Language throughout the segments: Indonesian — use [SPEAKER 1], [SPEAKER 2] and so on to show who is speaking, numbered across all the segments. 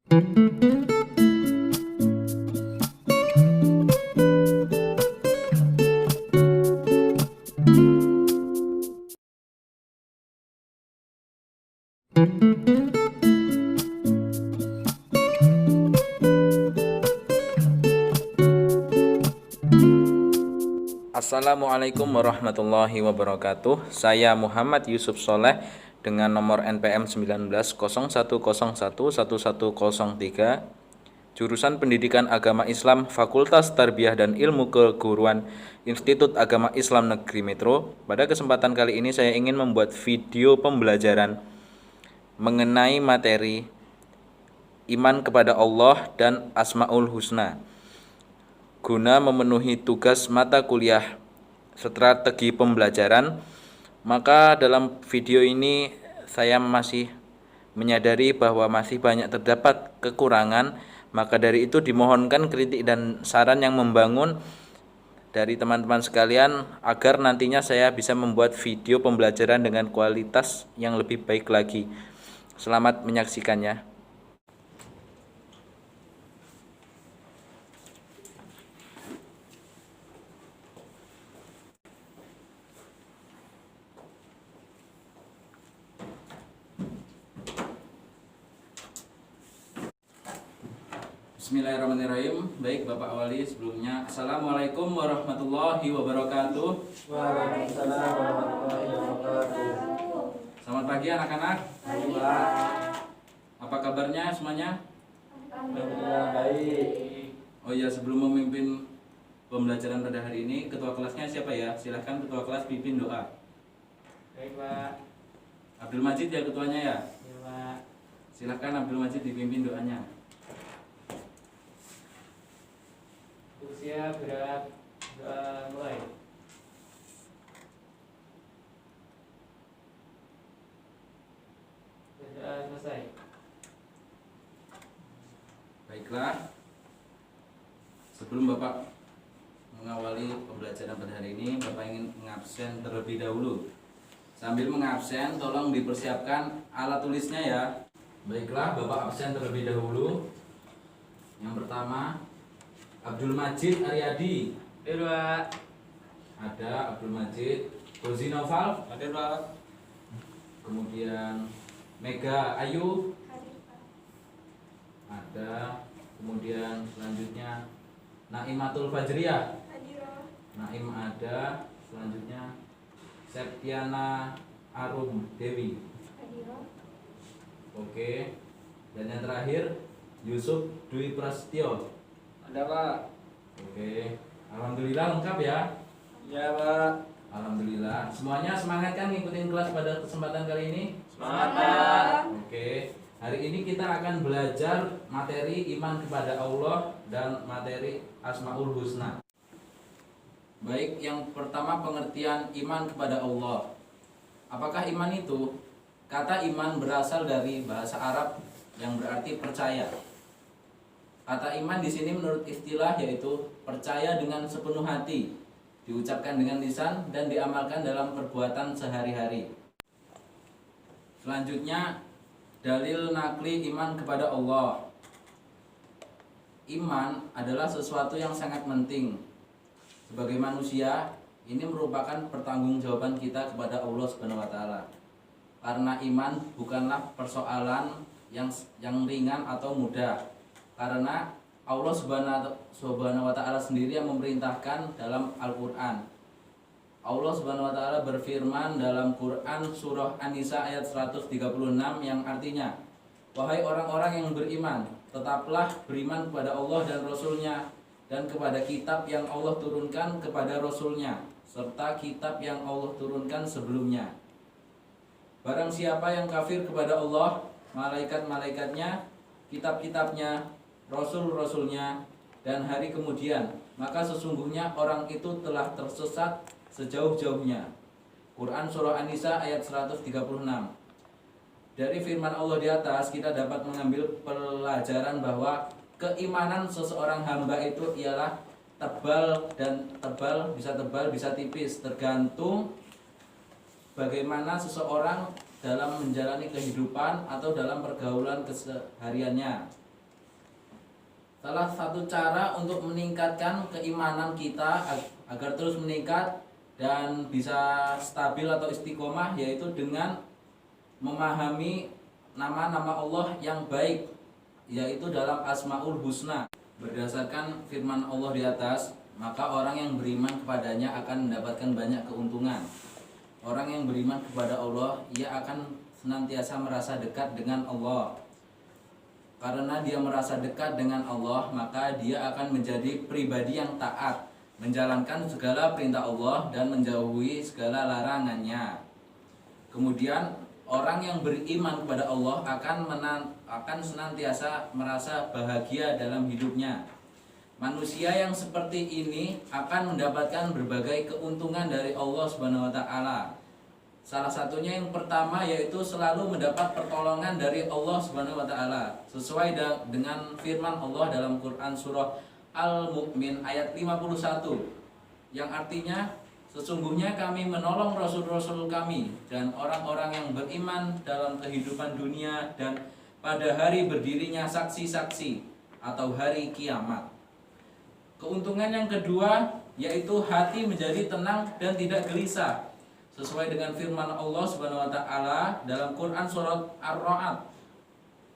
[SPEAKER 1] Assalamualaikum warahmatullahi wabarakatuh. Saya Muhammad Yusuf Soleh dengan nomor NPM 1901011103, jurusan Pendidikan Agama Islam, Fakultas Tarbiyah dan Ilmu Keguruan, Institut Agama Islam Negeri Metro. Pada kesempatan kali ini saya ingin membuat video pembelajaran mengenai materi iman kepada Allah dan Asmaul Husna guna memenuhi tugas mata kuliah strategi pembelajaran. Maka dalam video ini saya masih menyadari bahwa masih banyak terdapat kekurangan. Maka dari itu dimohonkan kritik dan saran yang membangun dari teman-teman sekalian agar nantinya saya bisa membuat video pembelajaran dengan kualitas yang lebih baik lagi. Selamat menyaksikannya. Bismillahirrahmanirrahim. Baik Bapak Wali, sebelumnya Assalamualaikum warahmatullahi wabarakatuh.
[SPEAKER 2] Waalaikumsalam warahmatullahi wabarakatuh.
[SPEAKER 1] Selamat pagi anak-anak.
[SPEAKER 2] Pagi, Pak.
[SPEAKER 1] Apa kabarnya semuanya?
[SPEAKER 2] Alhamdulillah baik.
[SPEAKER 1] Oh iya, sebelum memimpin pembelajaran pada hari ini, ketua kelasnya siapa ya? Silahkan ketua kelas pimpin doa.
[SPEAKER 2] Baik, Pak.
[SPEAKER 1] Abdul Majid ya ketuanya ya?
[SPEAKER 2] Ya, Pak.
[SPEAKER 1] Silahkan Abdul Majid dipimpin doanya.
[SPEAKER 2] Usia berat, doa mulai. Doa selesai.
[SPEAKER 1] Baiklah, sebelum Bapak mengawali pembelajaran pada hari ini, Bapak ingin mengabsen terlebih dahulu. Sambil mengabsen, tolong dipersiapkan alat tulisnya ya. Baiklah, Bapak absen terlebih dahulu. Yang pertama, Abdul Majid Aryadi.
[SPEAKER 2] Hadir, Pak.
[SPEAKER 1] Ada Abdul Majid. Rozi Noval.
[SPEAKER 2] Hadir, Pak.
[SPEAKER 1] Kemudian Mega Ayu. Ada. Kemudian selanjutnya Naimatul Fajriyah. Naim ada. Selanjutnya Septiana Arum Dewi. Oke. Dan yang terakhir Yusuf Dwi Prasetyo.
[SPEAKER 2] Ada, Pak.
[SPEAKER 1] Oke. Alhamdulillah lengkap ya.
[SPEAKER 2] Ya, Pak.
[SPEAKER 1] Alhamdulillah. Semuanya semangat kan ngikutin kelas pada kesempatan kali ini?
[SPEAKER 2] Semangat, Pak.
[SPEAKER 1] Oke. Hari ini kita akan belajar materi iman kepada Allah dan materi Asmaul Husna. Baik, yang pertama pengertian iman kepada Allah. Apakah iman itu? Kata iman berasal dari bahasa Arab yang berarti percaya. Kata iman di sini menurut istilah yaitu percaya dengan sepenuh hati, diucapkan dengan lisan dan diamalkan dalam perbuatan sehari-hari. Selanjutnya, dalil nakli iman kepada Allah. Iman adalah sesuatu yang sangat penting. Sebagai manusia, ini merupakan pertanggungjawaban kita kepada Allah Subhanahu wa taala. Karena iman bukanlah persoalan yang ringan atau mudah. Karena Allah Subhanahu wa taala sendiri yang memerintahkan dalam Al-Qur'an. Allah Subhanahu wa taala berfirman dalam Quran surah An-Nisa ayat 136 yang artinya, wahai orang-orang yang beriman, tetaplah beriman kepada Allah dan Rasul-Nya dan kepada kitab yang Allah turunkan kepada Rasul-Nya serta kitab yang Allah turunkan sebelumnya. Barang siapa yang kafir kepada Allah, malaikat-malaikatnya, kitab-kitabnya, Rasul-Rasulnya, dan hari kemudian, maka sesungguhnya orang itu telah tersesat sejauh-jauhnya. Quran Surah An-Nisa ayat 136. Dari firman Allah di atas kita dapat mengambil pelajaran bahwa keimanan seseorang hamba itu ialah tebal bisa tipis, tergantung bagaimana seseorang dalam menjalani kehidupan atau dalam pergaulan kesehariannya. Salah satu cara untuk meningkatkan keimanan kita agar terus meningkat dan bisa stabil atau istiqomah yaitu dengan memahami nama-nama Allah yang baik, yaitu dalam Asmaul Husna. Berdasarkan firman Allah di atas, maka orang yang beriman kepadanya akan mendapatkan banyak keuntungan. Orang yang beriman kepada Allah, ia akan senantiasa merasa dekat dengan Allah. Karena dia merasa dekat dengan Allah, maka dia akan menjadi pribadi yang taat, menjalankan segala perintah Allah dan menjauhi segala larangannya. Kemudian orang yang beriman kepada Allah akan senantiasa merasa bahagia dalam hidupnya. Manusia yang seperti ini akan mendapatkan berbagai keuntungan dari Allah Subhanahu wa taala. Salah satunya yang pertama yaitu selalu mendapat pertolongan dari Allah Subhanahu wa taala sesuai dengan firman Allah dalam Quran surah Al-Mu'min ayat 51 yang artinya sesungguhnya kami menolong rasul-rasul kami dan orang-orang yang beriman dalam kehidupan dunia dan pada hari berdirinya saksi-saksi atau hari kiamat. Keuntungan yang kedua yaitu hati menjadi tenang dan tidak gelisah sesuai dengan firman Allah Subhanahu wa taala dalam Quran surat Ar-Ra'd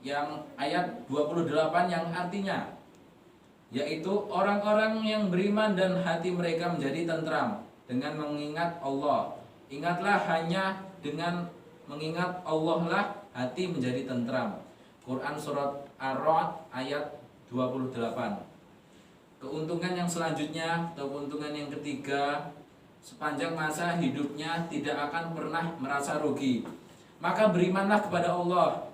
[SPEAKER 1] yang ayat 28 yang artinya yaitu orang-orang yang beriman dan hati mereka menjadi tentram dengan mengingat Allah. Ingatlah hanya dengan mengingat Allah lah hati menjadi tentram. Quran surat Ar-Ra'd ayat 28. Keuntungan yang selanjutnya atau keuntungan yang ketiga, sepanjang masa hidupnya tidak akan pernah merasa rugi. Maka berimanlah kepada Allah.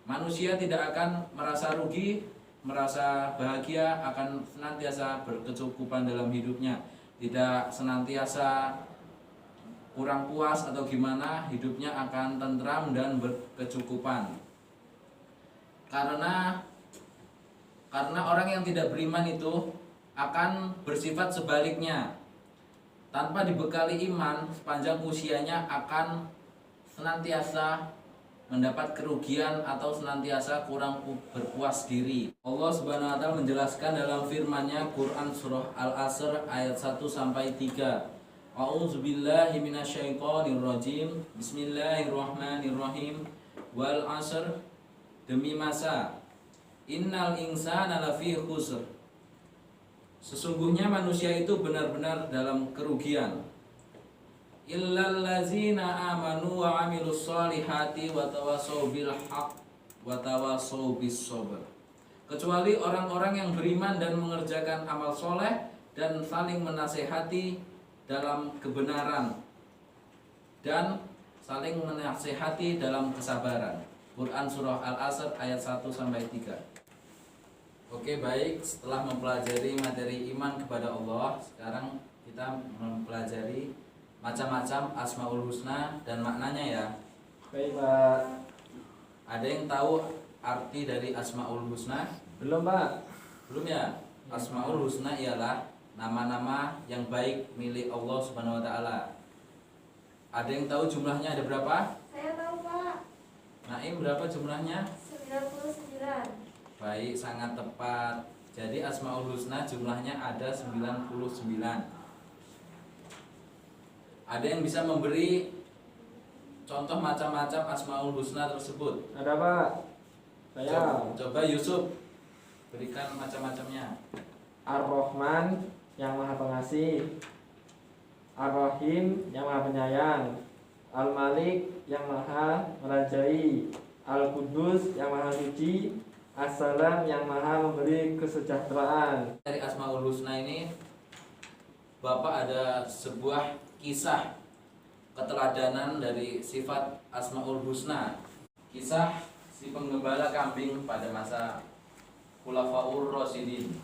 [SPEAKER 1] Manusia tidak akan merasa rugi, merasa bahagia, akan senantiasa berkecukupan dalam hidupnya. Tidak senantiasa kurang puas atau gimana, hidupnya akan tentram dan berkecukupan. Karena orang yang tidak beriman itu akan bersifat sebaliknya. Tanpa dibekali iman, sepanjang usianya akan senantiasa mendapat kerugian atau senantiasa kurang berpuas diri. Allah Subhanahu wa taala menjelaskan dalam firman-Nya Quran surah Al-Asr ayat 1 sampai 3. A'udzubillahi minasyaitonirrajim. Bismillahirrahmanirrahim. Wal 'asr, demi masa. Innal insana lafi khusr. Sesungguhnya manusia itu benar-benar dalam kerugian. Illal ladzina amanu wa 'amilus solihati wa tawassaw bil haqq wa tawassaw bis sabr. Kecuali orang-orang yang beriman dan mengerjakan amal soleh dan saling menasehati dalam kebenaran dan saling menasehati dalam kesabaran. Quran surah Al-Asr ayat 1 sampai 3. Oke, baik, setelah mempelajari materi iman kepada Allah, sekarang kita mempelajari macam-macam Asmaul Husna dan maknanya ya.
[SPEAKER 2] Baik, Pak.
[SPEAKER 1] Ada yang tahu arti dari Asmaul Husna?
[SPEAKER 2] Belum, Pak.
[SPEAKER 1] Belum ya? Asmaul Husna ialah nama-nama yang baik milik Allah Subhanahu wa taala. Ada yang tahu jumlahnya ada berapa?
[SPEAKER 3] Saya tahu, Pak.
[SPEAKER 1] Naim, berapa jumlahnya?
[SPEAKER 3] 99.
[SPEAKER 1] Baik, sangat tepat. Jadi Asmaul Husna jumlahnya ada 99. Ada yang bisa memberi contoh macam-macam Asmaul Husna tersebut?
[SPEAKER 2] Ada, Pak. Saya
[SPEAKER 1] Coba Yusuf berikan macam-macamnya.
[SPEAKER 2] Ar-Rahman yang Maha Pengasih, Ar-Rahim yang Maha Penyayang, Al-Malik yang Maha Merajai, Al-Qudus yang Maha Suci, As-Salam yang Maha Memberi Kesejahteraan.
[SPEAKER 1] Dari Asmaul Husna ini Bapak ada sebuah kisah keteladanan dari sifat Asmaul Husna. Kisah si penggembala kambing pada masa Khulafaur Rasyidin.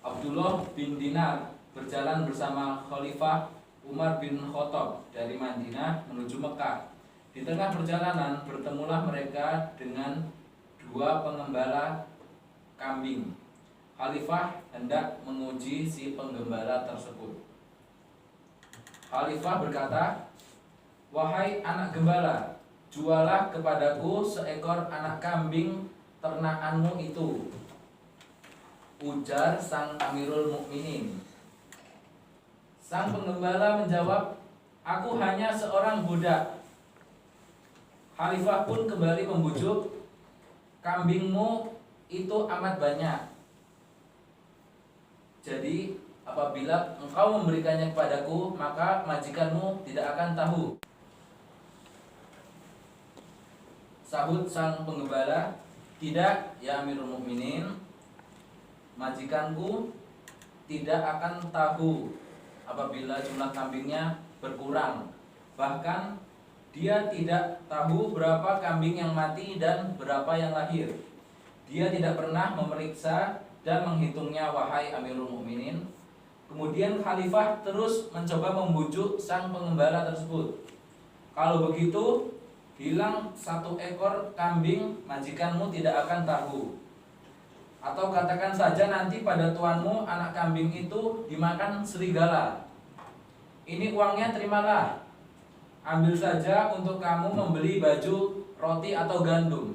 [SPEAKER 1] Abdullah bin Dinar berjalan bersama Khalifah Umar bin Khattab dari Madinah menuju Mekah. Di tengah perjalanan bertemulah mereka dengan dua pengembala kambing. Khalifah hendak menguji si penggembala tersebut. Khalifah berkata, "Wahai anak gembala, jualah kepadaku seekor anak kambing ternakanmu itu." ujar sang Amirul Mukminin. Sang penggembala menjawab, aku hanya seorang budak. Khalifah pun kembali membujuk, kambingmu itu amat banyak. Jadi apabila engkau memberikannya kepadaku, maka majikanmu tidak akan tahu. Sahut sang penggembala, tidak ya Amirul Mukminin, majikanku tidak akan tahu apabila jumlah kambingnya berkurang. Bahkan dia tidak tahu berapa kambing yang mati dan berapa yang lahir. Dia tidak pernah memeriksa dan menghitungnya, wahai Amirul Mukminin. Kemudian Khalifah terus mencoba membujuk sang pengembala tersebut. Kalau begitu, hilang 1 ekor kambing, majikanmu tidak akan tahu. Atau katakan saja nanti pada tuanmu anak kambing itu dimakan serigala. Ini uangnya terimalah. Ambil saja untuk kamu membeli baju, roti atau gandum.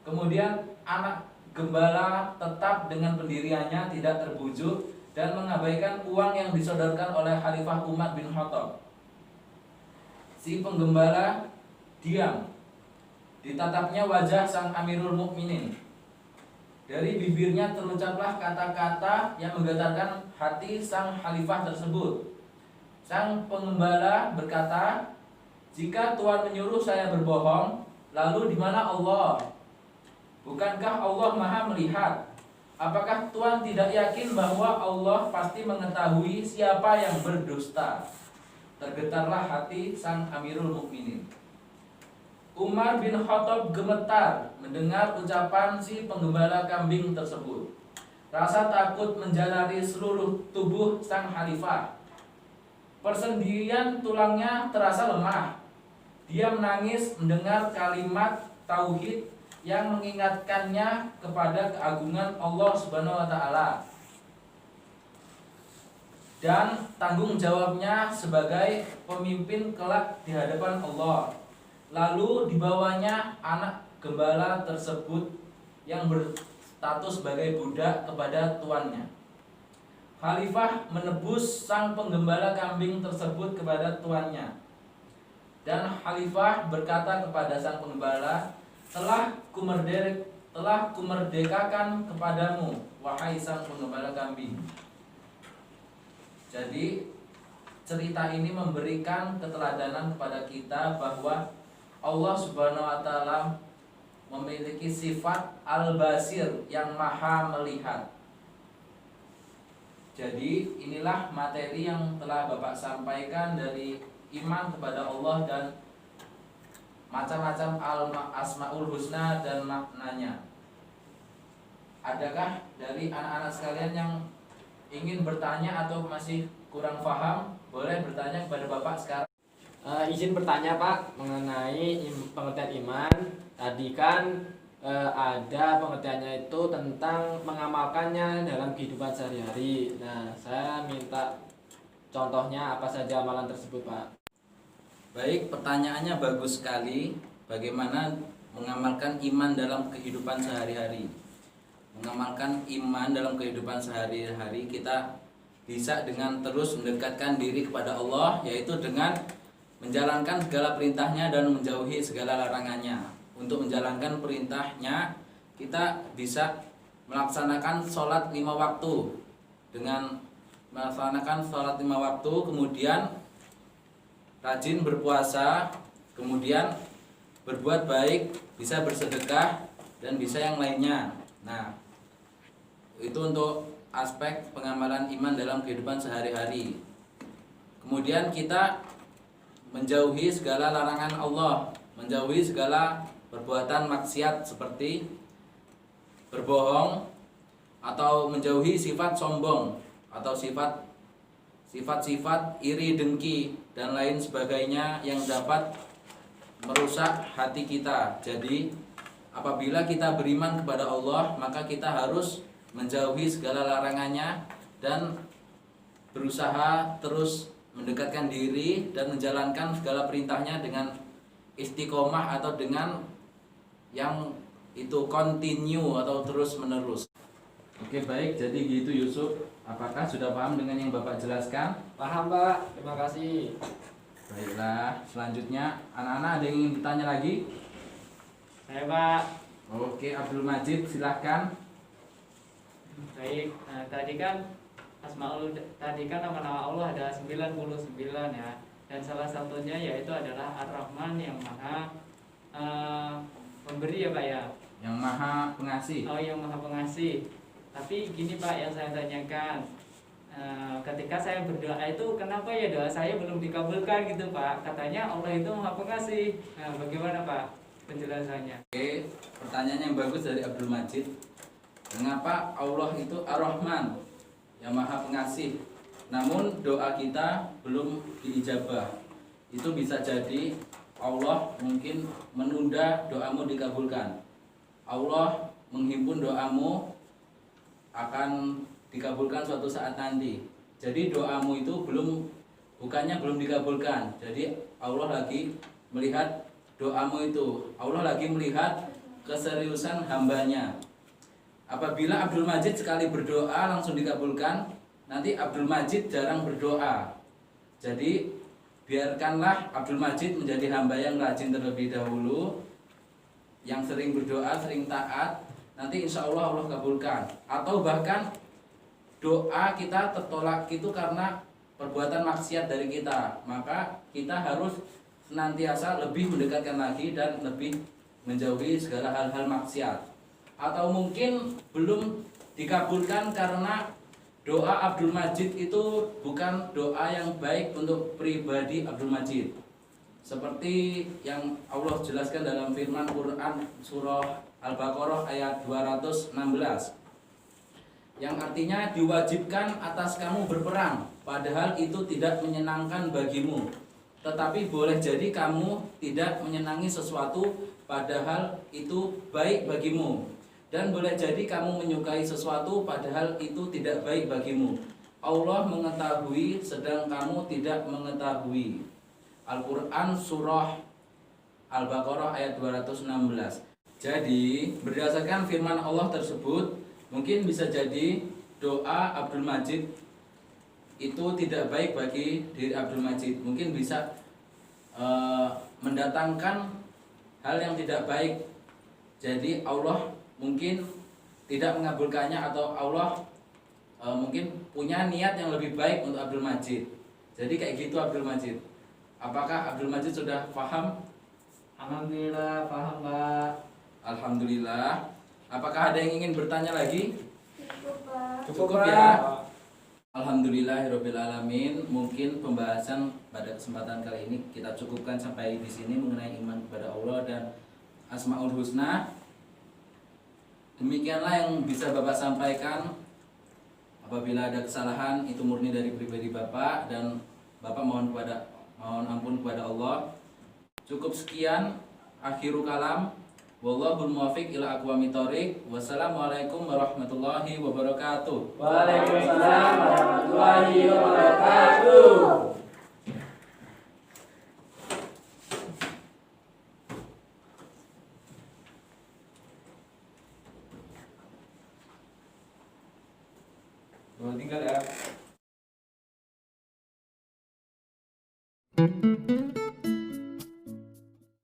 [SPEAKER 1] Kemudian anak gembala tetap dengan pendiriannya, tidak terbujuk dan mengabaikan uang yang disodorkan oleh Khalifah Umar bin Khattab. Si penggembala diam. Ditatapnya wajah sang Amirul Mukminin. Dari bibirnya terucaplah kata-kata yang menggetarkan hati sang khalifah tersebut. Sang pengembala berkata, jika Tuhan menyuruh saya berbohong, lalu di mana Allah? Bukankah Allah Maha melihat? Apakah Tuhan tidak yakin bahwa Allah pasti mengetahui siapa yang berdusta? Tergetarlah hati sang Amirul Mukminin. Umar bin Khattab gemetar mendengar ucapan si penggembala kambing tersebut. Rasa takut menjalari seluruh tubuh sang khalifah. Persendian tulangnya terasa lemah. Dia menangis mendengar kalimat tauhid yang mengingatkannya kepada keagungan Allah Subhanahu wa taala dan tanggung jawabnya sebagai pemimpin kelak di hadapan Allah. Lalu dibawanya anak gembala tersebut yang berstatus sebagai budak kepada tuannya. Khalifah menebus sang penggembala kambing tersebut kepada tuannya. Dan Khalifah berkata kepada sang penggembala, telah kumerdekakan kepadamu, wahai sang penggembala kambing. Jadi cerita ini memberikan keteladanan kepada kita bahwa Allah Subhanahu wa taala memiliki sifat Al-Basir yang Maha melihat. Jadi inilah materi yang telah Bapak sampaikan dari iman kepada Allah dan macam-macam asmaul husna dan maknanya. Adakah dari anak-anak sekalian yang ingin bertanya atau masih kurang paham? Boleh bertanya kepada Bapak sekarang.
[SPEAKER 2] Izin bertanya Pak mengenai pengertian iman. Tadi kan ada pengertiannya itu tentang mengamalkannya dalam kehidupan sehari-hari. Nah, saya minta contohnya apa saja amalan tersebut Pak.
[SPEAKER 1] Baik, pertanyaannya bagus sekali. Bagaimana mengamalkan iman dalam kehidupan sehari-hari? Mengamalkan iman dalam kehidupan sehari-hari kita bisa dengan terus mendekatkan diri kepada Allah, yaitu dengan menjalankan segala perintahnya dan menjauhi segala larangannya. Untuk menjalankan perintahnya, kita bisa melaksanakan sholat 5 waktu. Dengan melaksanakan sholat 5 waktu, kemudian rajin berpuasa, kemudian berbuat baik, bisa bersedekah, dan bisa yang lainnya. Nah, itu untuk aspek pengamalan iman dalam kehidupan sehari-hari. Kemudian kita menjauhi segala larangan Allah, menjauhi segala perbuatan maksiat seperti berbohong atau menjauhi sifat sombong atau sifat-sifat iri dengki dan lain sebagainya yang dapat merusak hati kita. Jadi apabila kita beriman kepada Allah, maka kita harus menjauhi segala larangannya dan berusaha terus mendekatkan diri dan menjalankan segala perintahnya dengan istiqomah atau dengan yang itu continue atau terus menerus. Oke baik, jadi gitu Yusuf. Apakah sudah paham dengan yang Bapak jelaskan?
[SPEAKER 2] Paham Pak, terima kasih.
[SPEAKER 1] Baiklah, selanjutnya anak-anak ada yang ingin bertanya lagi?
[SPEAKER 4] Saya Pak.
[SPEAKER 1] Oke, Abdul Majid silahkan.
[SPEAKER 4] Baik, nah, tadi kan nama-nama Allah ada 99 ya. Dan salah satunya yaitu adalah Ar-Rahman yang Maha memberi ya Pak ya.
[SPEAKER 1] Yang Maha Pengasih.
[SPEAKER 4] Oh, yang Maha Pengasih. Tapi gini Pak yang saya tanyakan, ketika saya berdoa itu kenapa ya doa saya belum dikabulkan gitu Pak? Katanya Allah itu Maha Pengasih. Nah, bagaimana Pak penjelasannya?
[SPEAKER 1] Oke, pertanyaan yang bagus dari Abdul Majid. Mengapa Allah itu Ar-Rahman, yang Maha Pengasih, namun doa kita belum diijabah? Itu bisa jadi Allah mungkin menunda doamu dikabulkan. Allah menghimpun doamu akan dikabulkan suatu saat nanti. Jadi doamu itu bukannya belum dikabulkan. Jadi Allah lagi melihat doamu itu. Allah lagi melihat keseriusan hambanya. Apabila Abdul Majid sekali berdoa langsung dikabulkan, nanti Abdul Majid jarang berdoa. Jadi biarkanlah Abdul Majid menjadi hamba yang rajin terlebih dahulu, yang sering berdoa, sering taat. Nanti insya Allah Allah kabulkan. Atau bahkan doa kita tertolak itu karena perbuatan maksiat dari kita, maka kita harus senantiasa lebih mendekatkan lagi dan lebih menjauhi segala hal-hal maksiat. Atau mungkin belum dikabulkan karena doa Abdul Majid itu bukan doa yang baik untuk pribadi Abdul Majid, seperti yang Allah jelaskan dalam firman Quran surah Al-Baqarah ayat 216, yang artinya diwajibkan atas kamu berperang, padahal itu tidak menyenangkan bagimu. Tetapi boleh jadi kamu tidak menyenangi sesuatu padahal itu baik bagimu. Dan boleh jadi kamu menyukai sesuatu padahal itu tidak baik bagimu. Allah mengetahui sedang kamu tidak mengetahui. Al-Quran surah Al-Baqarah ayat 216. Jadi berdasarkan firman Allah tersebut, mungkin bisa jadi doa Abdul Majid itu tidak baik bagi diri Abdul Majid. Mungkin bisa mendatangkan hal yang tidak baik. Jadi Allah mungkin tidak mengabulkannya, atau Allah mungkin punya niat yang lebih baik untuk Abdul Majid. Jadi kayak gitu Abdul Majid. Apakah Abdul Majid sudah paham?
[SPEAKER 4] Alhamdulillah paham Pak.
[SPEAKER 1] Alhamdulillah. Apakah ada yang ingin bertanya lagi?
[SPEAKER 3] Cukup Pak.
[SPEAKER 1] Cukup ya. Alhamdulillahirabbil alamin. Mungkin pembahasan pada kesempatan kali ini kita cukupkan sampai di sini mengenai iman kepada Allah dan Asmaul Husna. Demikianlah yang bisa Bapak sampaikan. Apabila ada kesalahan itu murni dari pribadi Bapak, dan Bapak mohon ampun kepada Allah. Cukup sekian, akhiru kalam. Wallahul muwaffiq ila aqwamit thoriq. Wassalamualaikum warahmatullahi wabarakatuh.
[SPEAKER 2] Waalaikumsalam warahmatullahi wabarakatuh.
[SPEAKER 1] Tinggal ya.